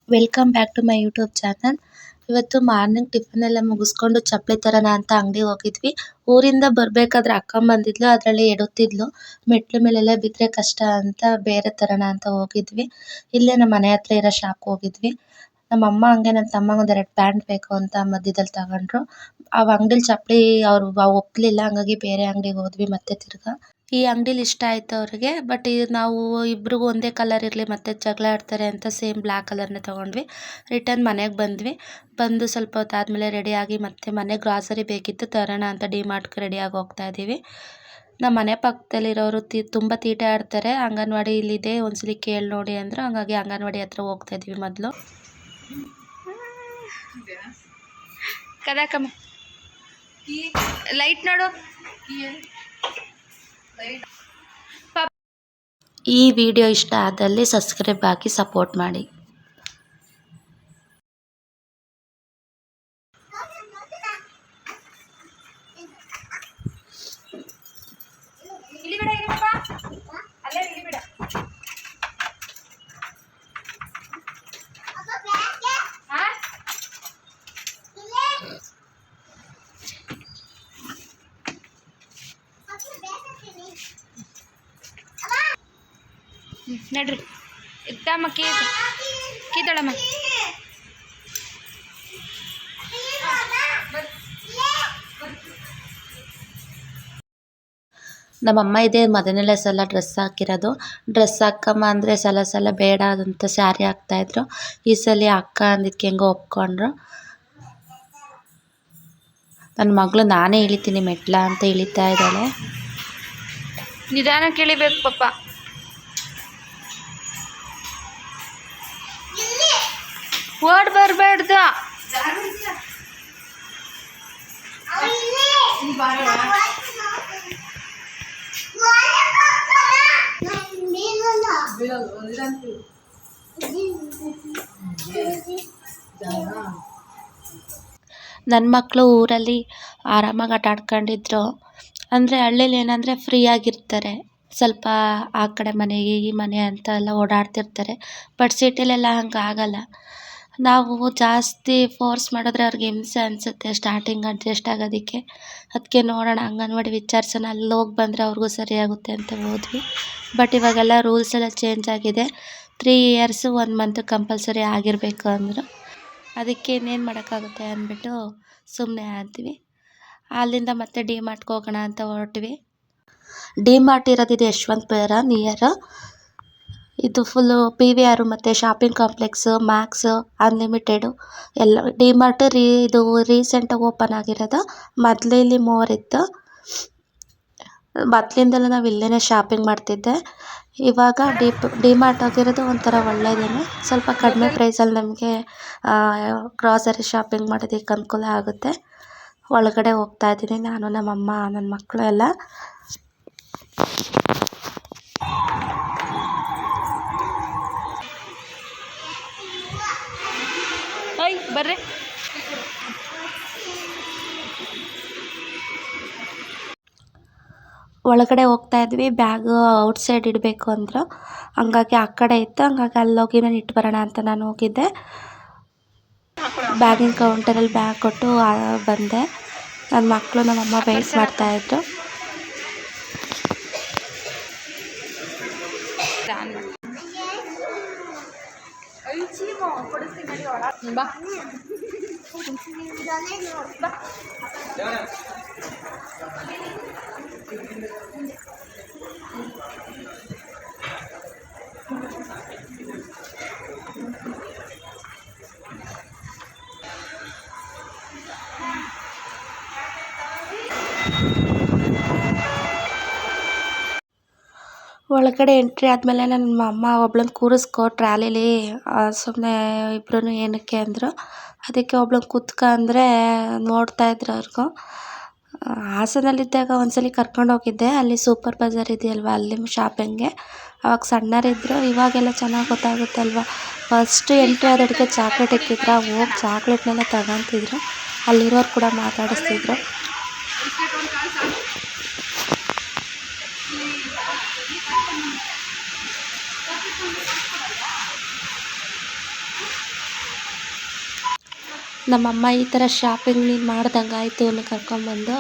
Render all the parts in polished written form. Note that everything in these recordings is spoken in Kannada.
Welcome back to my YouTube channel. ಇವತ್ತು ಮಾರ್ನಿಂಗ್ ಟಿಫನ್ ಎಲ್ಲ ಮುಗಿಸ್ಕೊಂಡು ಚಪ್ಪಲಿ ತರೋಣ ಅಂತ ಅಂಗಡಿಗೆ ಹೋಗಿದ್ವಿ. ಊರಿಂದ ಬರಬೇಕಾದ್ರೆ ಅಕ್ಕ ಬಂದಿದ್ಲು, ಅದರಲ್ಲಿ ಎಡುತ್ತಿದ್ಲು. ಮೆಟ್ಲು ಮೇಲೆಲ್ಲ ಬಿದ್ದರೆ ಕಷ್ಟ ಅಂತ ಬೇರೆ ತರೋಣ ಅಂತ ಹೋಗಿದ್ವಿ. ಇಲ್ಲೇ ನಮ್ಮ ಮನೆ ಹತ್ರ ಇರೋ ಶಾಪ್ಗೆ ಹೋಗಿದ್ವಿ. ನಮ್ಮ ಅಮ್ಮ ಹಂಗೆ ನನ್ನ ತಮ್ಮಂಗೆ ಒಂದೆರಡು ಪ್ಯಾಂಟ್ ಬೇಕು ಅಂತ ಮಧ್ಯದಲ್ಲಿ ತಗೊಂಡ್ರು. ಆ ಅಂಗಡಿಲಿ ಚಪ್ಪಲಿ ಅವರು ಒಪ್ಪಲಿಲ್ಲ, ಹಂಗಾಗಿ ಬೇರೆ ಅಂಗಡಿಗೆ ಹೋದ್ವಿ ಮತ್ತೆ ತಿರ್ಗಾ. ಈ ಅಂಗಡಿಲಿ ಇಷ್ಟ ಆಯ್ತು ಅವ್ರಿಗೆ. ಬಟ್ ನಾವು ಇಬ್ರಿಗೂ ಒಂದೇ ಕಲರ್ ಇರಲಿ ಮತ್ತೆ ಜಗಳ ಆಡ್ತಾರೆ ಅಂತ ಸೇಮ್ ಬ್ಲ್ಯಾಕ್ ಕಲರ್ನೇ ತೊಗೊಂಡ್ವಿ. ರಿಟರ್ನ್ ಮನೆಗೆ ಬಂದ್ವಿ. ಬಂದು ಸ್ವಲ್ಪ ಹೊತ್ತಾದಮೇಲೆ ರೆಡಿಯಾಗಿ ಮತ್ತೆ ಮನೆ ಗ್ರಾಸರಿ ಬೇಕಿತ್ತು, ತರೋಣ ಅಂತ ಡಿಮಾರ್ಟ್ಗೆ ರೆಡಿಯಾಗಿ ಹೋಗ್ತಾ ಇದ್ದೀವಿ. ನಮ್ಮ ಮನೆ ಪಕ್ಕದಲ್ಲಿರೋರು ತುಂಬ ತೀಟೆ ಆಡ್ತಾರೆ. ಅಂಗನವಾಡಿ ಇಲ್ಲಿದೆ, ಒಂದ್ಸಲಿ ಕೇಳಿ ನೋಡಿ ಅಂದರು. ಹಂಗಾಗಿ ಅಂಗನವಾಡಿ ಹತ್ರ ಹೋಗ್ತಾ ಇದ್ವಿ ಮೊದಲು. ಕದಾಕಮ್ಮ ಲೈಟ್ ನೋಡು. ಈ ವಿಡಿಯೋ ಇಷ್ಟ ಆದಲ್ಲಿ ಸಬ್ಸ್ಕ್ರೈಬ್ ಆಗಿ ಸಪೋರ್ಟ್ ಮಾಡಿ. ನಡ್ರಿ ಇತ್ತಮ್ಮ ಕೀತಳಮ್ಮ. ನಮ್ಮಮ್ಮ ಇದೇ ಮೊದಲನೇ ಸಲ ಡ್ರೆಸ್ ಹಾಕಿರೋದು. ಡ್ರೆಸ್ ಹಾಕಮ್ಮ ಅಂದರೆ ಸಲ ಬೇಡ ಅದಂತ ಸ್ಯಾರಿ ಹಾಕ್ತಾಯಿದ್ರು. ಈ ಸಲ ಅಕ್ಕ ಅಂದಿದ್ದಕ್ಕೆ ಹೆಂಗೋ ಒಪ್ಕೊಂಡ್ರು. ನನ್ನ ಮಗಳು ನಾನೇ ಇಳಿತೀನಿ ಮೆಟ್ಲ ಅಂತ ಇಳಿತಾ ಇದ್ದಾಳೆ. ನಿಧಾನಕ್ಕೆ ಇಳಿಬೇಕು ಪಾಪ. ಓಡ್ ಬರಬಾರ್ದು. ನನ್ನ ಮಕ್ಕಳು ಊರಲ್ಲಿ ಆರಾಮಾಗಿ ಆಟ ಆಡ್ಕೊಂಡಿದ್ರು. ಅಂದರೆ ಹಳ್ಳಿಲಿ ಏನಂದರೆ ಫ್ರೀ ಆಗಿರ್ತಾರೆ, ಸ್ವಲ್ಪ ಆ ಕಡೆ ಮನೆ ಈ ಮನೆ ಅಂತ ಎಲ್ಲ ಓಡಾಡ್ತಿರ್ತಾರೆ. ಬಟ್ ಸಿಟಿಲೆಲ್ಲ ಹಂಗೆ ಆಗಲ್ಲ. ನಾವು ಜಾಸ್ತಿ ಫೋರ್ಸ್ ಮಾಡಿದ್ರೆ ಅವ್ರಿಗೆ ಹಿಂಸೆ ಅನಿಸುತ್ತೆ ಸ್ಟಾರ್ಟಿಂಗ್ ಅಡ್ಜಸ್ಟ್ ಆಗೋದಕ್ಕೆ. ಅದಕ್ಕೆ ನೋಡೋಣ ಅಂಗನವಾಡಿ ವಿಚಾರಿಸೋಣ, ಅಲ್ಲಿ ಹೋಗಿ ಬಂದರೆ ಅವ್ರಿಗೂ ಸರಿಯಾಗುತ್ತೆ ಅಂತ ಹೋದ್ವಿ. ಬಟ್ ಇವಾಗೆಲ್ಲ ರೂಲ್ಸ್ ಎಲ್ಲ ಚೇಂಜ್ ಆಗಿದೆ. 3 ಇಯರ್ಸು 1 ಮಂತ್ ಕಂಪಲ್ಸರಿ ಆಗಿರಬೇಕು ಅಂದರು. ಅದಕ್ಕೆ ಇನ್ನೇನು ಮಾಡೋಕ್ಕಾಗುತ್ತೆ ಅಂದ್ಬಿಟ್ಟು ಸುಮ್ಮನೆ ಆದ್ವಿ. ಅಲ್ಲಿಂದ ಮತ್ತೆ ಡಿಮಾರ್ಟ್ಗೆ ಹೋಗೋಣ ಅಂತ ಹೊರಟ್ವಿ. ಡಿಮಾರ್ಟ್ ಇರೋದಿದೆ ಯಶವಂತಪುರ ನಿಯರ್. ಇದು ಫುಲ್ಲು PVR ಮತ್ತು ಶಾಪಿಂಗ್ ಕಾಂಪ್ಲೆಕ್ಸು, ಮ್ಯಾಕ್ಸು, ಅನ್ಲಿಮಿಟೆಡು ಎಲ್ಲ. ಡಿಮಾರ್ಟ್ ಇದು ರೀಸೆಂಟಾಗಿ ಓಪನ್ ಆಗಿರೋದು. ಮೊದಲು ಇಲ್ಲಿ 3 ಇತ್ತು. ಮೊದಲಿಂದಲೂ ನಾವು ಇಲ್ಲೇ ಶಾಪಿಂಗ್ ಮಾಡ್ತಿದ್ದೆ. ಇವಾಗ ಡಿಮಾರ್ಟ್ ಆಗಿರೋದು ಒಂಥರ ಒಳ್ಳೆಯದೇನೆ. ಸ್ವಲ್ಪ ಕಡಿಮೆ ಪ್ರೈಸಲ್ಲಿ ನಮಗೆ ಗ್ರಾಸರಿ ಶಾಪಿಂಗ್ ಮಾಡೋದಕ್ಕೆ ಅನುಕೂಲ ಆಗುತ್ತೆ. ಒಳಗಡೆ ಹೋಗ್ತಾ ಇದ್ದೀನಿ ನಾನು, ನಮ್ಮಮ್ಮ, ನನ್ನ ಮಕ್ಕಳು ಎಲ್ಲ. ಬರ್ರಿ. ಒಳಗಡೆ ಹೋಗ್ತಾ ಇದ್ವಿ. ಬ್ಯಾಗು ಔಟ್ಸೈಡ್ ಇಡಬೇಕು ಅಂದರು. ಹಂಗಾಗಿ ಆ ಕಡೆ ಇತ್ತು, ಹಂಗಾಗಿ ಅಲ್ಲೋಗಿ ನಾನು ಇಟ್ಟು ಬರೋಣ ಅಂತ ನಾನು ಹೋಗಿದ್ದೆ. ಬ್ಯಾಗಿನ ಕೌಂಟರಲ್ಲಿ ಬ್ಯಾಗ್ ಕೊಟ್ಟು ಬಂದೆ. ನನ್ನ ಮಕ್ಕಳು ನಮ್ಮಮ್ಮ ವೆಯ್ಟ್ ಮಾಡ್ತಾಯಿದ್ರು. ಬಾ ಒಳಗಡೆ ಎಂಟ್ರಿ ಆದಮೇಲೆ ನನ್ನ ಅಮ್ಮ ಒಬ್ಳನ್ನ ಕೂರಿಸ್ಕೊ ಟ್ರಾಲಿಲಿ, ಸುಮ್ಮನೆ ಇಬ್ಬರೂ ಏನಕ್ಕೆ ಅಂದರು. ಅದಕ್ಕೆ ಒಬ್ಳನ್ನ ಕೂತ್ಕ ಅಂದರೆ ನೋಡ್ತಾಯಿದ್ರು ಅವ್ರಿಗೂ. ಹಾಸನಲ್ಲಿದ್ದಾಗ ಒಂದ್ಸಲ ಕರ್ಕೊಂಡು ಹೋಗಿದ್ದೆ. ಅಲ್ಲಿ ಸೂಪರ್ ಬಜಾರ್ ಇದೆಯಲ್ವ, ಅಲ್ಲಿ ಶಾಪಿಂಗ್ಗೆ. ಅವಾಗ ಸಣ್ಣರಿದ್ದರು. ಇವಾಗೆಲ್ಲ ಚೆನ್ನಾಗಿ ಗೊತ್ತಾಗುತ್ತಲ್ವ. ಫಸ್ಟ್ ಎಂಟ್ರಿ ಆದಡಿಗೆ ಚಾಕ್ಲೇಟ್ ಇಕ್ಕಿದ್ರು. ಹೋಗಿ ಚಾಕ್ಲೇಟ್ನೆಲ್ಲ ತಗೊತಿದ್ರು. ಅಲ್ಲಿರೋರು ಕೂಡ ಮಾತಾಡಿಸ್ತಿದ್ರು. ನಮ್ಮಮ್ಮ ಈ ಥರ ಶಾಪಿಂಗ್ ನೀನು ಮಾಡ್ದಂಗೆ ಆಯಿತು ಅನ್ನೋ ಕರ್ಕೊಂಬಂದು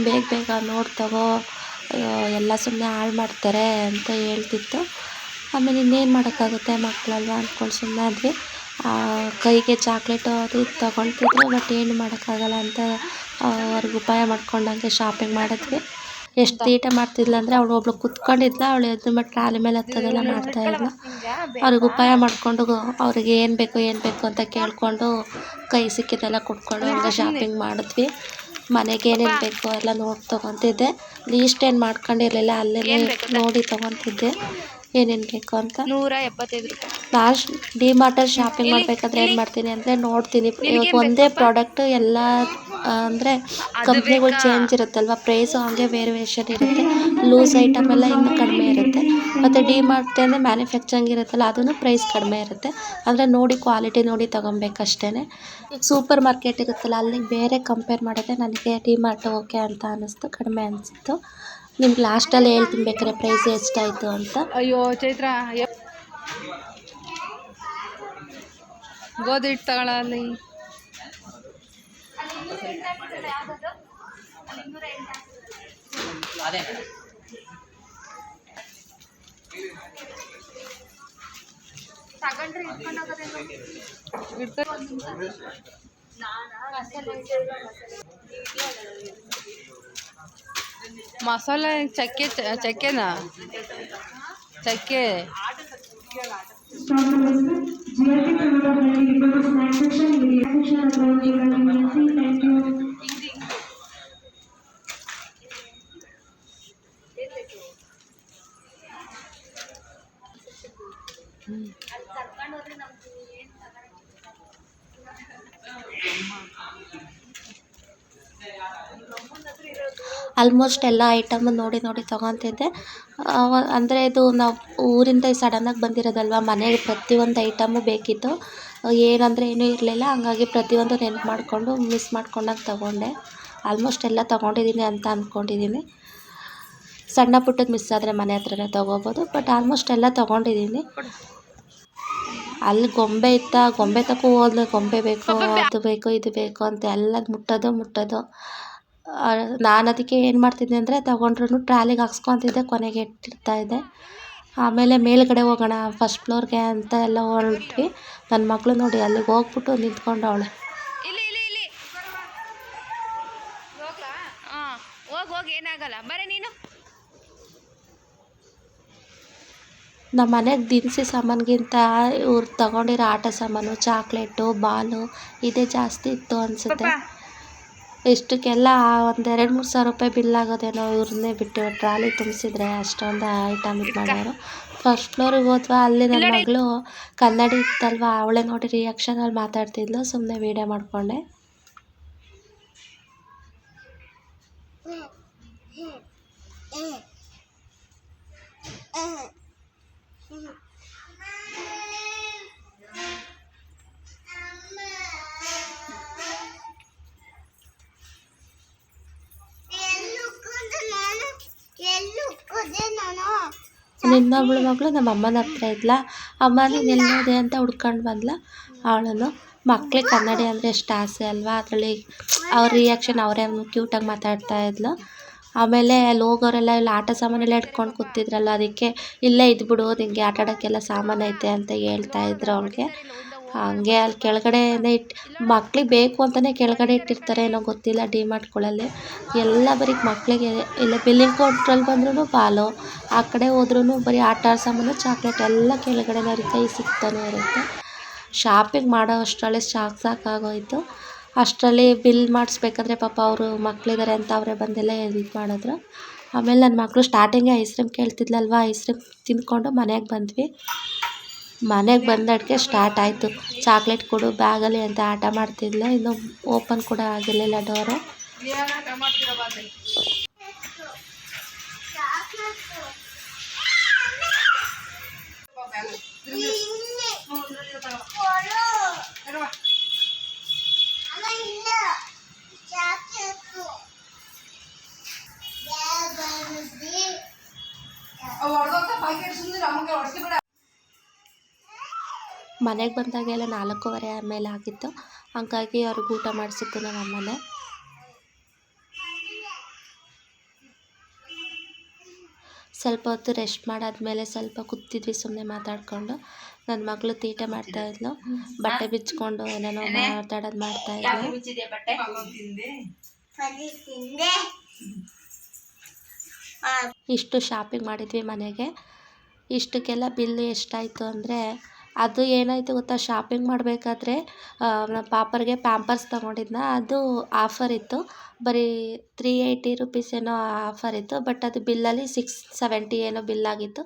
ಬೇಗ ಬೇಗ ನೋಡಿ ತಗೋ, ಎಲ್ಲ ಸುಮ್ಮನೆ ಹಾಳು ಮಾಡ್ತಾರೆ ಅಂತ ಹೇಳ್ತಿತ್ತು. ಆಮೇಲೆ ಇನ್ನೇನು ಮಾಡೋಕ್ಕಾಗುತ್ತೆ, ಮಕ್ಕಳಲ್ವ ಅಂದ್ಕೊಂಡು ಸುಮ್ಮನೆ ಆದ್ವಿ. ಕೈಗೆ ಚಾಕ್ಲೇಟು ಅದು ಇದು ತೊಗೊಳ್ತಿದ್ರು, ಬಟ್ ಏನು ಮಾಡೋಕ್ಕಾಗಲ್ಲ ಅಂತ ಅವ್ರಿಗೆ ಉಪಾಯ ಮಾಡ್ಕೊಂಡಂಗೆ ಶಾಪಿಂಗ್ ಮಾಡಿದ್ವಿ. ಎಷ್ಟು ತೀಟ ಮಾಡ್ತಿದ್ಲು ಅಂದರೆ ಅವಳು ಒಬ್ಳು ಕುತ್ಕೊಂಡಿದ್ಲ, ಅವಳು ಎದ್ದು ಮಾಡಿ ಟ್ರಾಲಿ ಮೇಲೆ ಹತ್ತೋದೆಲ್ಲ ಮಾಡ್ತಾಯಿದ್ಲು. ಅವ್ರಿಗೆ ಉಪಾಯ ಮಾಡಿಕೊಂಡು ಅವ್ರಿಗೆ ಏನು ಬೇಕು ಅಂತ ಕೇಳಿಕೊಂಡು ಕೈ ಸಿಕ್ಕಿದ್ದೆಲ್ಲ ಕೊಟ್ಕೊಂಡು ಹಂಗೆ ಶಾಪಿಂಗ್ ಮಾಡಿದ್ವಿ. ಮನೆಗೆ ಏನೇನು ಬೇಕು ಎಲ್ಲ ನೋಡಿ ತೊಗೊತಿದ್ದೆ. ಲೀಸ್ಟ್ ಏನು ಮಾಡ್ಕೊಂಡಿರಲಿಲ್ಲ, ಅಲ್ಲೇ ನೋಡಿ ತೊಗೊತಿದ್ದೆ ಏನೇನು ಬೇಕು ಅಂತ. 175 ರೂಪಾಯಿ. ಲಾಸ್ಟ್ ಡಿಮಾರ್ಟಲ್ಲಿ ಶಾಪಿಂಗ್ ಮಾಡಬೇಕಾದ್ರೆ ಏನು ಮಾಡ್ತೀನಿ ಅಂದರೆ ನೋಡ್ತೀನಿ, ಇವಾಗ ಒಂದೇ ಪ್ರಾಡಕ್ಟ್ ಎಲ್ಲ ಅಂದರೆ ಕಂಪ್ನಿಗಳು ಚೇಂಜ್ ಇರುತ್ತಲ್ವ, ಪ್ರೈಸು ಹಂಗೆ ವೇರಿಯೇಷನ್ ಇರುತ್ತೆ. ಲೂಸ್ ಐಟಮ್ ಎಲ್ಲ ಇನ್ನೂ ಕಡಿಮೆ ಇರುತ್ತೆ. ಮತ್ತು ಡಿಮಾರ್ಟ್ ಅಂದರೆ ಮ್ಯಾನುಫ್ಯಾಕ್ಚರಿಂಗ್ ಇರುತ್ತಲ್ಲ, ಅದೂ ಪ್ರೈಸ್ ಕಡಿಮೆ ಇರುತ್ತೆ. ಅಂದರೆ ನೋಡಿ ಕ್ವಾಲಿಟಿ ನೋಡಿ ತೊಗೊಬೇಕಷ್ಟೇ. ಈಗ ಸೂಪರ್ ಮಾರ್ಕೆಟ್ ಇರುತ್ತಲ್ಲ, ಅಲ್ಲಿಗೆ ಬೇರೆ ಕಂಪೇರ್ ಮಾಡಿದ್ರೆ ನನಗೆ ಡಿಮಾರ್ಟ್ ಓಕೆ ಅಂತ ಅನ್ನಿಸ್ತು, ಕಡಿಮೆ ಅನಿಸಿತ್ತು. ನಿಮ್ಗೆ ಲಾಸ್ಟಲ್ಲಿ ಹೇಳ್ತೀನಿ ಬೇಕಾದ್ರೆ ಪ್ರೈಸ್ ಎಷ್ಟಾಯಿತು ಅಂತ. ಅಯ್ಯೋ ಚೈತ್ರ, ಗೋಧಿ ಹಿಟ್ಟು ತಗೊಳ್ಳಲ್ಲಿ. ಮಸಾಲೆ ಚಕ್ಕೆನಾ ಚಕ್ಕೆ ಆಲ್ಮೋಸ್ಟ್ ಎಲ್ಲ ಐಟಮ್ ನೋಡಿ ತೊಗೊತಿದ್ದೆ. ಅಂದರೆ ಇದು ನಾವು ಊರಿಂದ ಸಡನ್ನಾಗಿ ಬಂದಿರೋದಲ್ವ, ಮನೆಗೆ ಪ್ರತಿಯೊಂದು ಐಟಮು ಬೇಕಿತ್ತು. ಏನಂದರೆ ಏನೂ ಇರಲಿಲ್ಲ, ಹಂಗಾಗಿ ಪ್ರತಿಯೊಂದು ನೆನ್ಪು ಮಾಡಿಕೊಂಡು ಮಿಸ್ ಮಾಡ್ಕೊಂಡಂಗೆ ತೊಗೊಂಡೆ. ಆಲ್ಮೋಸ್ಟ್ ಎಲ್ಲ ತೊಗೊಂಡಿದ್ದೀನಿ ಅಂತ ಅಂದ್ಕೊಂಡಿದ್ದೀನಿ. ಸಣ್ಣ ಪುಟ್ಟದ್ದು ಮಿಸ್ ಆದರೆ ಮನೆ ಹತ್ರನೇ ತೊಗೋಬೋದು, ಬಟ್ ಆಲ್ಮೋಸ್ಟ್ ಎಲ್ಲ ತೊಗೊಂಡಿದ್ದೀನಿ. ಅಲ್ಲಿ ಗೊಂಬೆ ಇತ್ತ, ಗೊಂಬೆ ತಗೋ ಹೋದ್ಲು, ಗೊಂಬೆ ಬೇಕು, ಅದು ಬೇಕು, ಇದು ಬೇಕು ಅಂತ ಎಲ್ಲ ಮುಟ್ಟೋದು. ನಾನು ಅದಕ್ಕೆ ಏನು ಮಾಡ್ತಿದ್ದೆ ಅಂದರೆ ತೊಗೊಂಡ್ರು ಟ್ರಾಲಿಗೆ ಹಾಕ್ಸ್ಕೊತಿದ್ದೆ, ಕೊನೆಗೆ ಇಟ್ಟಿರ್ತಾಯಿದ್ದೆ. ಆಮೇಲೆ ಮೇಲ್ಗಡೆ ಹೋಗೋಣ ಫಸ್ಟ್ ಫ್ಲೋರ್ಗೆ ಅಂತ ಎಲ್ಲ ಹೊರಟ್ವಿ. ನನ್ನ ಮಗಳು ನೋಡಿ ಅಲ್ಲಿಗೆ ಹೋಗ್ಬಿಟ್ಟು ನಿಂತ್ಕೊಂಡವಳೆ. ಹೋಗಿ ಏನಾಗಲ್ಲ, ಬರೀ ನೀನು. ನಮ್ಮ ಮನೆಗೆ ದಿನಸಿ ಸಾಮಾನಿಗಿಂತ ಇವ್ರು ತೊಗೊಂಡಿರೋ ಆಟ ಸಾಮಾನು, ಚಾಕ್ಲೇಟು, ಬಾಲು ಇದೇ ಜಾಸ್ತಿ ಇತ್ತು ಅನಿಸುತ್ತೆ. ಇಷ್ಟಕ್ಕೆಲ್ಲ ಒಂದು 2-3 ಸಾವಿರ ರೂಪಾಯಿ ಬಿಲ್ ಆಗೋದೇನೋ ಇವ್ರನ್ನೇ ಬಿಟ್ಟು ಟ್ರಾಲಿ ತುಂಬಿಸಿದ್ರೆ ಅಷ್ಟೊಂದು ಐಟಮ್ ಇದು ಮಾಡೋರು. ಫಸ್ಟ್ ಫ್ಲೋರಿಗೆ ಹೋದ್ವಾ, ಅಲ್ಲಿ ನನ್ನ ಮಗಳು ಕನ್ನಡಿ ಇತ್ತಲ್ವ, ಅವಳೇ ನೋಡಿ ರಿಯಾಕ್ಷನಲ್ಲಿ ಮಾತಾಡ್ತಿದ್ಲು. ಸುಮ್ಮನೆ ವೀಡಿಯೋ ಮಾಡಿಕೊಂಡೆ. ಇನ್ನೊಬ್ಳು ಮಗಳು ನಮ್ಮ ಅಮ್ಮನ ಹತ್ರ ಇದ್ಲ. ಅಮ್ಮ ನೀನು ಎಲ್ಲೋದೆ ಅಂತ ಹುಡ್ಕೊಂಡು ಬಂದ್ಲ. ಅವಳನ್ನು ಮಕ್ಳಿಗೆ ಕನ್ನಡಿ ಅಂದರೆ ಎಷ್ಟು ಆಸೆ ಅಲ್ವಾ, ಅದರಲ್ಲಿ ಅವ್ರ ರಿಯಾಕ್ಷನ್ ಅವರೇ ಕ್ಯೂಟಾಗಿ ಮಾತಾಡ್ತಾ ಇದ್ಲು. ಆಮೇಲೆ ಅಲ್ಲಿ ಹೋಗೋರೆಲ್ಲ ಇಲ್ಲಿ ಆಟ ಸಾಮಾನೆಲ್ಲ ಇಟ್ಕೊಂಡು ಕೂತಿದ್ರಲ್ಲ, ಅದಕ್ಕೆ ಇಲ್ಲೇ ಇದ್ಬಿಡು, ನಿಂಗೆ ಆಟ ಆಡೋಕ್ಕೆಲ್ಲ ಸಾಮಾನು ಐತೆ ಅಂತ ಹೇಳ್ತಾಯಿದ್ರು ಅವಳಿಗೆ. ಹಂಗೆ ಅಲ್ಲಿ ಕೆಳಗಡೆನೇ ಮಕ್ಳಿಗೆ ಬೇಕು ಅಂತಲೇ ಕೆಳಗಡೆ ಇಟ್ಟಿರ್ತಾರೆ ಏನೋ ಗೊತ್ತಿಲ್ಲ ಡಿಮಾರ್ಟ್ಗಳಲ್ಲಿ. ಎಲ್ಲ ಬರೀ ಮಕ್ಕಳಿಗೆ. ಇಲ್ಲ ಬಿಲ್ಲಿಂಗ್ ಕೌಂಟ್ರಲ್ಲಿ ಬಂದ್ರೂ ಬಾಲು, ಆ ಕಡೆ ಹೋದ್ರೂ ಬರೀ ಆಟ ಸಾಮಾನು, ಚಾಕ್ಲೇಟ್ ಎಲ್ಲ ಕೆಳಗಡೆನೇ ಅವ್ರಿಗೆ ಕೈ ಸಿಗ್ತಾನೆ ಇರುತ್ತೆ. ಶಾಪಿಂಗ್ ಮಾಡೋ ಅಷ್ಟರಲ್ಲಿ ಸಾಕಾಗೋಯಿತು. ಅಷ್ಟರಲ್ಲಿ ಬಿಲ್ ಮಾಡಿಸ್ಬೇಕಾದ್ರೆ ಪಾಪ ಅವರು ಮಕ್ಕಳಿದ್ದಾರೆ ಅಂತ ಅವರೇ ಬಂದೆಲ್ಲ ಇದು ಮಾಡಿದ್ರು. ಆಮೇಲೆ ನನ್ನ ಮಕ್ಕಳು ಸ್ಟಾರ್ಟಿಂಗೇ ಐಸ್ ಕ್ರೀಮ್ ಕೇಳ್ತಿದ್ಲಲ್ವ, ಐಸ್ ಕ್ರೀಮ್ ತಿಂದ್ಕೊಂಡು ಮನೆಗೆ ಬಂದ್ವಿ. ಮನೆಗೆ ಬಂದಡ್ಗೆ ಸ್ಟಾರ್ಟ್ ಆಯಿತು. ಚಾಕ್ಲೇಟ್ ಕೊಡು ಬ್ಯಾಗಲ್ಲಿ ಅಂತ ಆಟ ಮಾಡ್ತಿದ್ಲು. ಇನ್ನು ಓಪನ್ ಕೂಡ ಆಗಿರಲಿಲ್ಲ ಡೋರು. ಮನೆಗೆ ಬಂದಾಗೆಲ್ಲ 4:15 ಮೇಲೆ ಆಗಿತ್ತು. ಹಂಗಾಗಿ ಅವ್ರಿಗೆ ಊಟ ಮಾಡಿಸಿದ್ದು ನಮ್ಮ ಅಮ್ಮನೇ. ಸ್ವಲ್ಪ ಹೊತ್ತು ರೆಸ್ಟ್ ಮಾಡಾದ್ಮೇಲೆ ಸ್ವಲ್ಪ ಕೂತಿದ್ವಿ ಸುಮ್ಮನೆ ಮಾತಾಡಿಕೊಂಡು. ನನ್ನ ಮಗಳು ತೀಟೆ ಮಾಡ್ತಾಯಿದ್ಲು, ಬಟ್ಟೆ ಬಿಚ್ಕೊಂಡು ಏನೇನೋ ಮಾತಾಡೋದು ಮಾಡ್ತಾಯಿದ್ಲು. ಇಷ್ಟು ಶಾಪಿಂಗ್ ಮಾಡಿದ್ವಿ ಮನೆಗೆ. ಇಷ್ಟಕ್ಕೆಲ್ಲ ಬಿಲ್ ಎಷ್ಟಾಯಿತು ಅಂದರೆ, ಅದು ಏನಾಯಿತು ಗೊತ್ತಾ, ಶಾಪಿಂಗ್ ಮಾಡಬೇಕಾದ್ರೆ ನಮ್ಮ ಪಾಪರಿಗೆ ಪ್ಯಾಂಪರ್ಸ್ ತೊಗೊಂಡಿದ್ನ, ಅದು ಆಫರ್ ಇತ್ತು. ಬರೀ 380 ರುಪೀಸ್ ಏನೋ ಆಫರ್ ಇತ್ತು. ಬಟ್ ಅದು ಬಿಲ್ಲಲ್ಲಿ 670 ಏನೋ ಬಿಲ್ ಆಗಿತ್ತು.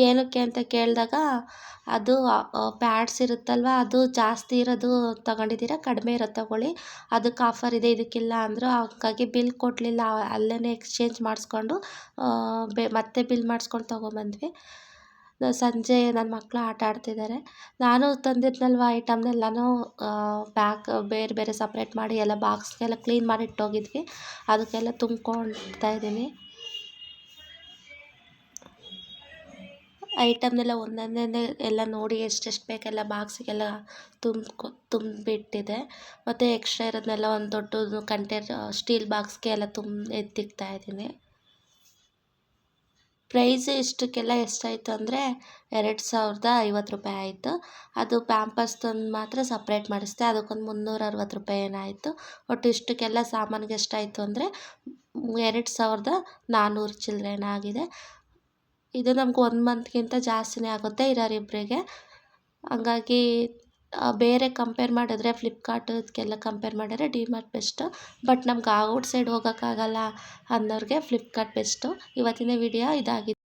ಏನಕ್ಕೆ ಅಂತ ಕೇಳಿದಾಗ, ಅದು ಪ್ಯಾಡ್ಸ್ ಇರುತ್ತಲ್ವ, ಅದು ಜಾಸ್ತಿ ಇರೋದು ತೊಗೊಂಡಿದ್ದೀರಾ, ಕಡಿಮೆ ಇರೋದು ತೊಗೊಳ್ಳಿ, ಅದಕ್ಕೆ ಆಫರ್ ಇದೆ, ಇದಕ್ಕಿಲ್ಲ ಅಂದರು. ಹಾಗಾಗಿ ಬಿಲ್ ಕೊಡಲಿಲ್ಲ, ಅಲ್ಲೇ ಎಕ್ಸ್ಚೇಂಜ್ ಮಾಡಿಸ್ಕೊಂಡು ಮತ್ತೆ ಬಿಲ್ ಮಾಡಿಸ್ಕೊಂಡು ತೊಗೊಂಬಂದ್ವಿ. ಸಂಜೆ ನನ್ನ ಮಕ್ಕಳು ಆಟ ಆಡ್ತಿದ್ದಾರೆ. ನಾನು ತಂದಿದ್ನಲ್ವ ಐಟಮ್ನೆಲ್ಲನೂ ಬೇರೆ ಬೇರೆ ಸಪ್ರೇಟ್ ಮಾಡಿ ಎಲ್ಲ ಬಾಕ್ಸ್ಗೆಲ್ಲ ಕ್ಲೀನ್ ಮಾಡಿ ಇಟ್ಟೋಗಿದ್ವಿ. ಅದಕ್ಕೆಲ್ಲ ತುಂಬ್ಕೊಳ್ತಾ ಇದ್ದೀನಿ. ಐಟಮ್ನೆಲ್ಲ ಒಂದೊಂದೇ ಎಲ್ಲ ನೋಡಿ ಎಷ್ಟೆಷ್ಟು ಬೇಕೆಲ್ಲ ಬಾಕ್ಸಿಗೆಲ್ಲ ತುಂಬಿಟ್ಟಿದೆ. ಮತ್ತು ಎಕ್ಸ್ಟ್ರಾ ಇರೋದನ್ನೆಲ್ಲ ಒಂದು ದೊಡ್ಡದು ಸ್ಟೀಲ್ ಬಾಕ್ಸ್ಗೆ ಎಲ್ಲ ಎತ್ತಿಕ್ತಾ ಇದ್ದೀನಿ. ಪ್ರೈಸ್ ಇಷ್ಟಕ್ಕೆಲ್ಲ ಎಷ್ಟಾಯಿತು ಅಂದರೆ 2,050 ರೂಪಾಯಿ ಆಯಿತು. ಅದು ಪ್ಯಾಂಪರ್ಸ್ ತಂದು ಮಾತ್ರ ಸಪ್ರೇಟ್ ಮಾಡಿಸಿದೆ, ಅದಕ್ಕೊಂದು 360 ರೂಪಾಯಿ ಏನಾಯಿತು. ಒಟ್ಟು ಇಷ್ಟಕ್ಕೆಲ್ಲ ಸಾಮಾನಿಗೆ ಎಷ್ಟಾಯಿತು ಅಂದರೆ 2,400 ಚಿಲ್ಲರೆನ ಆಗಿದೆ. ಇದು ನಮ್ಗೆ 1 ಮಂತ್ಗಿಂತ ಜಾಸ್ತಿನೇ ಆಗುತ್ತೆ ಇರೋರಿಬ್ಬರಿಗೆ. ಹಂಗಾಗಿ ಬೇರೆ ಕಂಪೇರ್ ಮಾಡಿದ್ರೆ ಫ್ಲಿಪ್ಕಾರ್ಟ್ ಇದಕ್ಕೆಲ್ಲ ಕಂಪೇರ್ ಮಾಡಿದ್ರೆ ಡಿಮಾರ್ಟ್ ಬೆಸ್ಟು. ಬಟ್ ನಮ್ಗೆ ಔಟ್ ಸೈಡ್ ಹೋಗೋಕ್ಕಾಗಲ್ಲ ಅನ್ನೋರಿಗೆ ಫ್ಲಿಪ್ಕಾರ್ಟ್ ಬೆಸ್ಟು. ಇವತ್ತಿನ ವಿಡಿಯೋ ಇದಾಗಿದೆ.